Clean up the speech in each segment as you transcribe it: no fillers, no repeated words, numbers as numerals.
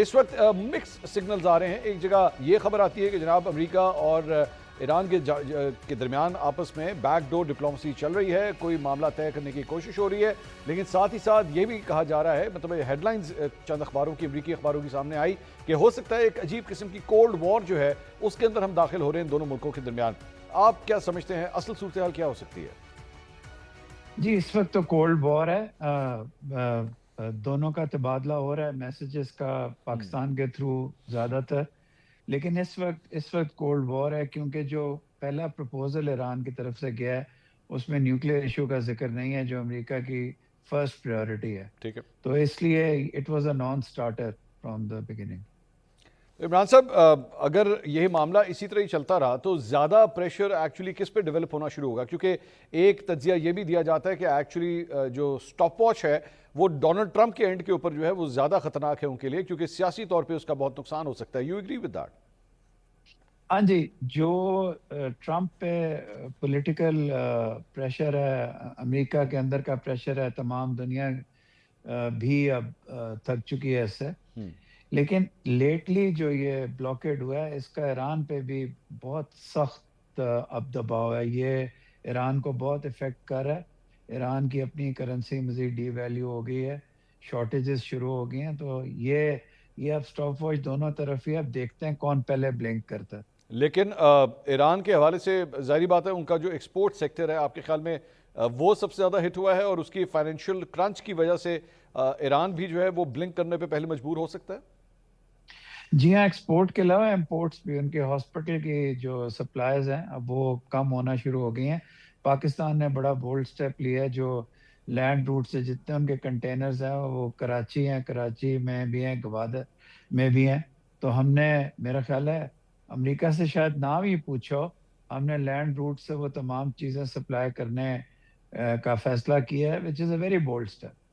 اس وقت mix signals آ رہے ہیں. ایک جگہ یہ خبر آتی ہے کہ جناب امریکہ اور ایران کے درمیان آپس میں بیک ڈور ڈپلومسی چل رہی ہے, کوئی معاملہ طے کرنے کی کوشش ہو رہی ہے, لیکن ساتھ ہی ساتھ یہ بھی کہا جا رہا ہے, مطلب ہیڈ لائنز چند اخباروں کی, امریکی اخباروں کی سامنے آئی کہ ہو سکتا ہے ایک عجیب قسم کی کولڈ وار جو ہے اس کے اندر ہم داخل ہو رہے ہیں دونوں ملکوں کے درمیان. آپ کیا سمجھتے ہیں اصل صورتحال کیا ہو سکتی ہے؟ جی اس وقت تو کولڈ وار ہے, دونوں کا تبادلہ ہو رہا ہے میسیجز کا پاکستان کے تھرو زیادہ تر, لیکن اس وقت کولڈ وار ہے کیونکہ جو پہلا پروپوزل ایران کی طرف سے گیا ہے اس میں نیوکلیئر ایشو کا ذکر نہیں ہے جو امریکہ کی فرسٹ پریورٹی ہے, ٹھیک ہے, تو اس لیے it was a naan starter from the beginning. Imran صاحب اگر یہ معاملہ اسی طرح ہی چلتا رہا تو زیادہ پریشر ایکچولی کس پہ ڈیولپ ہونا شروع ہوگا؟ کیونکہ ایک تجزیہ یہ بھی دیا جاتا ہے کہ ایکچولی جو سٹاپ واچ ہے وہ ڈونلڈ ٹرمپ کے اینڈ کے اوپر جو ہے وہ زیادہ خطرناک ہے ان کے لیے, کیونکہ سیاسی طور پہ اس کا بہت نقصان ہو سکتا ہے. You agree with that? ہاں جی, جو ٹرمپ پہ پولیٹیکل پریشر ہے, امریکہ کے اندر کا پریشر ہے, تمام دنیا بھی اب تھک چکی ہے اس سے, لیکن لیٹلی جو یہ بلاکیڈ ہوا ہے اس کا ایران پہ بھی بہت سخت اب دباؤ ہے. یہ ایران کو بہت افیکٹ کر رہا ہے. ایران کی اپنی کرنسی مزید ڈی ویلیو ہو گئی ہے, شارٹیجز شروع ہو گئی ہیں, تو یہ اب سٹاپ واچ دونوں طرف ہی, اب دیکھتے ہیں کون پہلے بلنک کرتا ہے. لیکن ایران کے حوالے سے ظاہری بات ہے ان کا جو ایکسپورٹ سیکٹر ہے آپ کے خیال میں وہ سب سے زیادہ ہٹ ہوا ہے, اور اس کی فائنینشیل کرنچ کی وجہ سے ایران بھی جو ہے وہ بلنک کرنے پہ پہلے مجبور ہو سکتا ہے؟ جی ہاں, ایکسپورٹ کے علاوہ امپورٹس بھی, ان کے ہاسپٹل کی جو سپلائز ہیں اب وہ کم ہونا شروع ہو گئی ہیں. پاکستان نے بڑا بولڈ سٹیپ لیا ہے, جو لینڈ روٹ سے جتنے ان کے کنٹینرز ہیں وہ کراچی ہیں, کراچی میں بھی ہیں, گوادر میں بھی ہیں, تو ہم نے میرا خیال ہے امریکہ سے شاید نہ بھی پوچھو, ہم نے لینڈ روٹ سے وہ تمام چیزیں سپلائی کرنے کا فیصلہ کیا ہے, وچ از اے ویری بولڈ سٹیپ.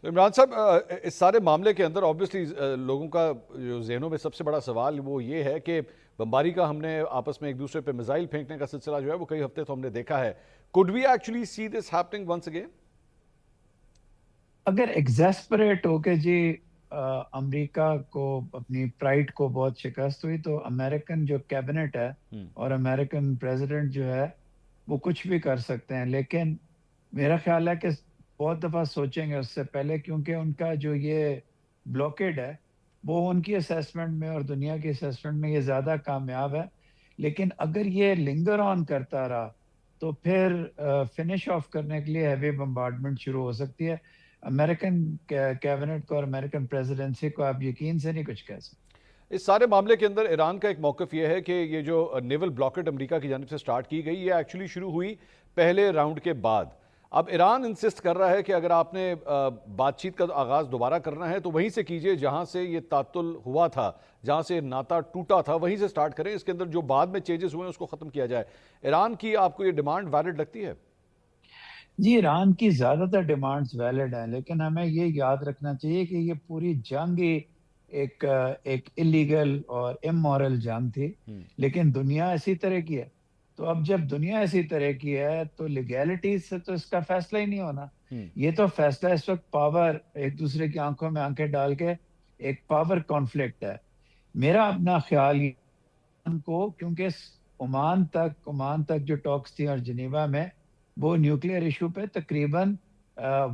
تو عمران صاحب اس سارے معاملے کے اندر آبویسلی لوگوں کا جو ذہنوں میں سب سے بڑا سوال وہ یہ ہے کہ بمباری کا, ہم نے آپس میں ایک دوسرے پہ میزائل پھینکنے کا سلسلہ جو ہے وہ کئی ہفتے تو ہم نے دیکھا ہے. could we actually see this happening once again؟ اگر ایگزاسپریٹ ہو کے جی امریکہ کو اپنی پرائڈ کو بہت شکست ہوئی تو امریکن جو کیبنٹ ہے اور امریکن پریزیڈنٹ جو ہے وہ کچھ بھی کر سکتے ہیں, لیکن میرا خیال ہے کہ بہت دفعہ سوچیں گے اس سے پہلے, کیونکہ ان کا جو یہ بلاکیڈ ہے وہ ان کی اسیسمنٹ میں اور دنیا کی اسیسمنٹ میں یہ زیادہ کامیاب ہے, لیکن اگر یہ لنگر آن کرتا رہا تو پھر فنش آف کرنے کے لیے ہیوی بمبارڈمنٹ شروع ہو سکتی ہے. امریکن کیبنٹ کو اور امریکن پریزیڈنسی کو آپ یقین سے نہیں کچھ کہہ سکتے. اس سارے معاملے کے اندر ایران کا ایک موقف یہ ہے کہ یہ جو نیول بلاکٹ امریکہ کی جانب سے سٹارٹ کی گئی یہ ایکچولی شروع ہوئی پہلے راؤنڈ کے بعد. اب ایران انسسٹ کر رہا ہے کہ اگر آپ نے بات چیت کا آغاز دوبارہ کرنا ہے تو وہیں سے کیجئے جہاں سے یہ تعطل ہوا تھا, جہاں سے ناتا ٹوٹا تھا, وہیں سے سٹارٹ کریں, اس کے اندر جو بعد میں چینجز ہوئے ہیں اس کو ختم کیا جائے. ایران کی آپ کو یہ ڈیمانڈ ویلڈ لگتی ہے؟ جی ایران کی زیادہ تر ڈیمانڈز ویلڈ ہیں, لیکن ہمیں یہ یاد رکھنا چاہیے کہ یہ پوری جنگ ہی ایک اللیگل اور امورل جنگ تھی, لیکن دنیا اسی طرح کی ہے. تو اب جب دنیا اسی طرح کی ہے تو لیگیلٹی سے تو اس کا فیصلہ ہی نہیں ہونا. یہ تو فیصلہ اس وقت پاور, ایک دوسرے کی آنکھوں میں آنکھیں ڈال کے ایک پاور کانفلکٹ ہے. میرا اپنا خیال یہ کو, کیونکہ عمان تک جو ٹاکس تھی اور جنیوا میں وہ نیوکلیئر ایشو پہ تقریباً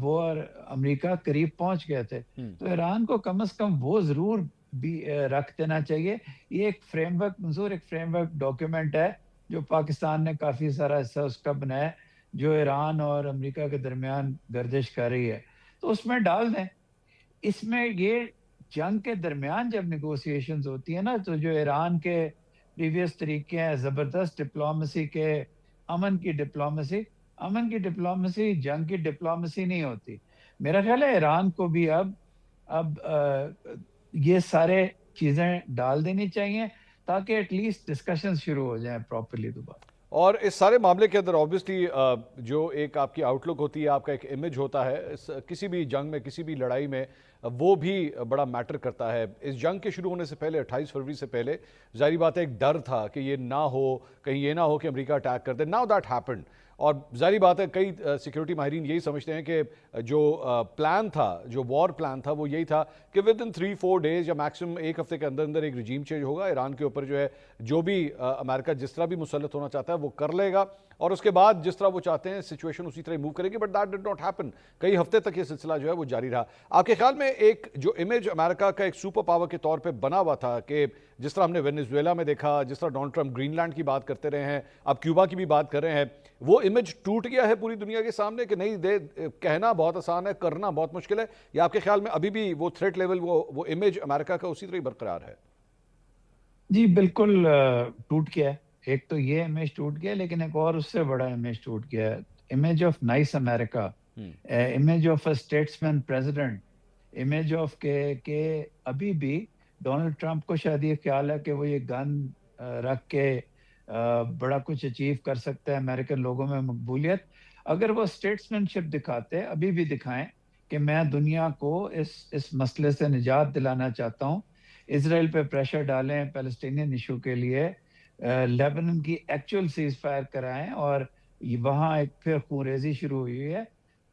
وہ اور امریکہ قریب پہنچ گئے تھے, تو ایران کو کم از کم وہ ضرور بھی رکھ دینا چاہیے. یہ ایک فریم ورک منظور, ایک فریم ورک ڈاکیومنٹ ہے جو پاکستان نے کافی سارا حصہ اس کا بنایا, جو ایران اور امریکہ کے درمیان گردش کر رہی ہے, تو اس میں ڈال دیں. اس میں یہ جنگ کے درمیان جب نیگوسیشنز ہوتی ہیں نا, تو جو ایران کے پریویس طریقے ہیں زبردست ڈپلومیسی کے, امن کی ڈپلومیسی جنگ کی ڈپلومیسی نہیں ہوتی. میرا خیال ہے ایران کو بھی اب یہ سارے چیزیں ڈال دینی چاہیے تاکہ ایٹ لیسٹ ڈسکشن شروع ہو جائیں پراپرلی دوبارہ. اور اس سارے معاملے کے اندر آبویسلی جو ایک آپ کی آؤٹ لک ہوتی ہے, آپ کا ایک امیج ہوتا ہے کسی بھی جنگ میں, کسی بھی لڑائی میں, وہ بھی بڑا میٹر کرتا ہے. اس جنگ کے شروع ہونے سے پہلے 28 فروری سے پہلے ظاہری بات ہے ایک ڈر تھا کہ یہ نہ ہو, کہیں یہ نہ ہو کہ امریکہ اٹیک کر دے. ناؤ دیٹ ہیپنڈ, اور ظاہری بات ہے کئی سیکیورٹی ماہرین یہی سمجھتے ہیں کہ جو پلان تھا، جو وار پلان تھا، وہ یہی تھا کہ ود ان 3-4 ڈیز یا میکسیمم ایک ہفتے کے اندر اندر ایک رجیم چینج ہوگا ایران کے اوپر، جو ہے جو بھی امریکہ جس طرح بھی مسلط ہونا چاہتا ہے وہ کر لے گا، اور اس کے بعد جس طرح وہ چاہتے ہیں سچویشن اسی طرح موو کرے گی. But that did not happen. کئی ہفتے تک یہ سلسلہ جو ہے وہ جاری رہا. آپ کے خیال میں ایک جو امیج امریکہ کا ایک سپر پاور کے طور پہ بنا ہوا تھا، کہ جس طرح ہم نے وینیزویلا میں دیکھا، جس طرح ڈونلڈ ٹرمپ گرین لینڈ کی بات کرتے رہے ہیں، اب کیوبا کی بھی بات کر رہے ہیں، وہ امیج ٹوٹ گیا ہے پوری دنیا کے سامنے کہ نہیں؟ کہنا بہت آسان ہے، کرنا بہت مشکل ہے، یا آپ کے خیال میں ابھی بھی وہ تھریٹ لیول، وہ امیج امریکہ کا اسی طرح برقرار ہے؟ جی بالکل ٹوٹ گیا ہے. ایک تو یہ امیج ٹوٹ گیا، لیکن ایک اور اس سے بڑا امیج ٹوٹ گیا ہے. Image of nice America, image of a statesman president, image of کہ ابھی بھی ڈونلڈ ٹرمپ کو شاید یہ خیال ہے کہ وہ یہ گن رکھ کے بڑا کچھ اچیو کر سکتا ہے، امریکن لوگوں میں مقبولیت. اگر وہ اسٹیٹس مین شپ دکھاتے، ابھی بھی دکھائیں کہ میں دنیا کو اس مسئلے سے نجات دلانا چاہتا ہوں، اسرائیل پہ پریشر ڈالیں پیلسٹینین ایشو کے لیے، لیبنن کی ایکچوئل سیز فائر کرائیں، اور وہاں ایک پھر خونریزی شروع ہوئی ہے،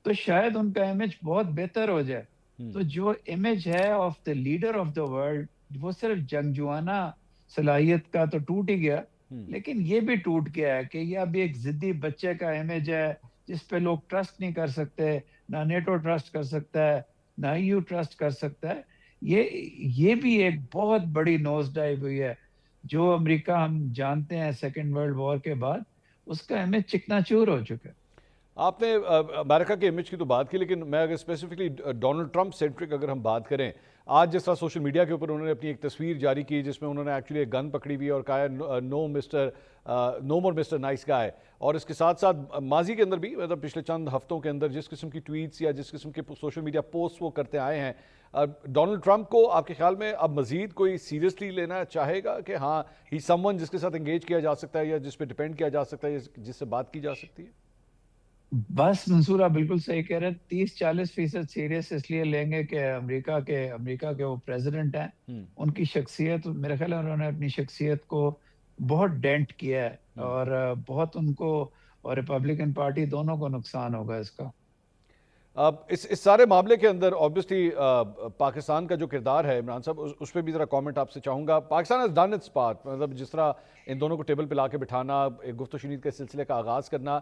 تو شاید ان کا امیج بہت بہتر ہو جائے. تو جو امیج ہے of the leader of the world, وہ صرف جنگجوانہ صلاحیت کا تو ٹوٹ ہی گیا، لیکن یہ بھی ٹوٹ گیا ہے کہ یہ اب ایک ضدی بچے کا امیج ہے جس پہ لوگ ٹرسٹ نہیں کر سکتے. نہ نیٹو ٹرسٹ کر سکتا ہے، نہ EU ٹرسٹ کر سکتا ہے. یہ بھی ایک بہت بڑی نوز ڈائیو ہوئی ہے. جو امریکہ ہم جانتے ہیں سیکنڈ ورلڈ وار کے بعد، اس کا امیج چکنا چور ہو چکا ہے. آپ نے امریکہ کے امیج کی تو بات کی، لیکن میں اگر اسپیسیفکلی ڈونلڈ ٹرمپ سینٹرک اگر ہم بات کریں، آج جس طرح سوشل میڈیا کے اوپر انہوں نے اپنی ایک تصویر جاری کی جس میں انہوں نے ایکچولی ایک گن پکڑی ہوئی اور کہا ہے نو مور مسٹر نائس گائے. اور اس کے ساتھ ساتھ ماضی کے اندر بھی، مطلب پچھلے چند ہفتوں کے اندر جس قسم کی ٹویٹس یا جس قسم کے سوشل میڈیا پوسٹ وہ کرتے آئے ہیں، ڈونلڈ ٹرمپ کو آپ کے خیال میں اب مزید کوئی سیریسلی لینا چاہے گا کہ ہاں ہی سم ون جس کے ساتھ انگیج کیا جا سکتا ہے، یا جس پہ ڈیپینڈ کیا جا سکتا ہے، جس سے بات کی جا سکتی ہے؟ بس منصور آپ بالکل صحیح کہہ رہے ہیں. 30-40% سیریس اس لیے لیں گے کہ امریکہ کے وہ پریزیڈنٹ ہیں، ان کی شخصیت، میرے خیال ہے انہوں نے اپنی شخصیت کو بہت ڈینٹ کیا ہے، اور بہت ان کو اور ریپبلکن پارٹی دونوں کو نقصان ہوگا اس کا. اب اس سارے معاملے کے اندر اوبویسلی پاکستان کا جو کردار ہے، عمران صاحب اس پہ بھی ذرا کامنٹ آپ سے چاہوں گا. Pakistan has done its part, مطلب جس طرح ان دونوں کو ٹیبل پہ لا کے بٹھانا، ایک گفت و شنید کے سلسلے کا آغاز کرنا،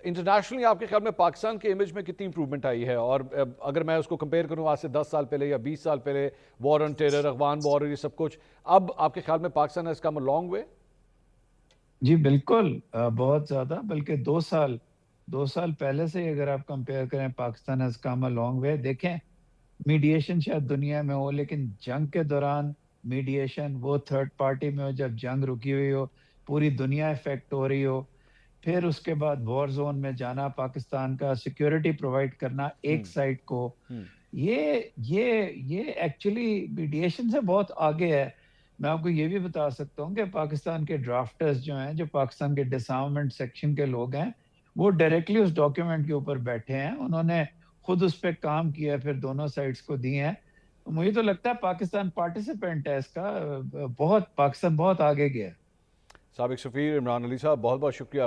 انٹرنیشنلی آپ کے خیال میں پاکستان کے امیج میں کتنی امپرومنٹ آئی ہے؟ اور اگر میں اس کو کمپیئر کروں آج سے 10 سال پہلے یا 20 سال پہلے، وار آن ٹیرر، افغان وار، یہ سب کچھ، اب آپ کے خیال میں Pakistan has come a long way? جی بالکل، بہت زیادہ. بلکہ 2 سال پہلے سے اگر آپ کمپیئر کریں، Pakistan has come a long وے. دیکھیں، میڈیشن شاید دنیا میں ہو، لیکن جنگ کے دوران میڈیشن وہ تھرڈ پارٹی میں ہو، جب جنگ رکی ہوئی ہو، پوری دنیا افیکٹ ہو رہی ہو، پھر اس کے بعد وار زون میں جانا، پاکستان کا سیکیورٹی پرووائڈ کرنا ایک سائڈ کو، یہ ایکچولی میڈیشن سے بہت آگے ہے. میں آپ کو یہ بھی بتا سکتا ہوں کہ پاکستان کے ڈرافٹرز جو ہیں، جو پاکستان کے ڈسارممنٹ سیکشن کے لوگ ہیں، وہ ڈائریکٹلی اس ڈاکیومنٹ کے اوپر بیٹھے ہیں، انہوں نے خود اس پہ کام کیا، پھر دونوں سائڈز کو دی ہیں. مجھے تو لگتا ہے پاکستان پارٹیسپینٹ ہے اس کا. پاکستان بہت آگے گیا ہے. سابق سفیر عمران علی صاحب، بہت بہت شکریہ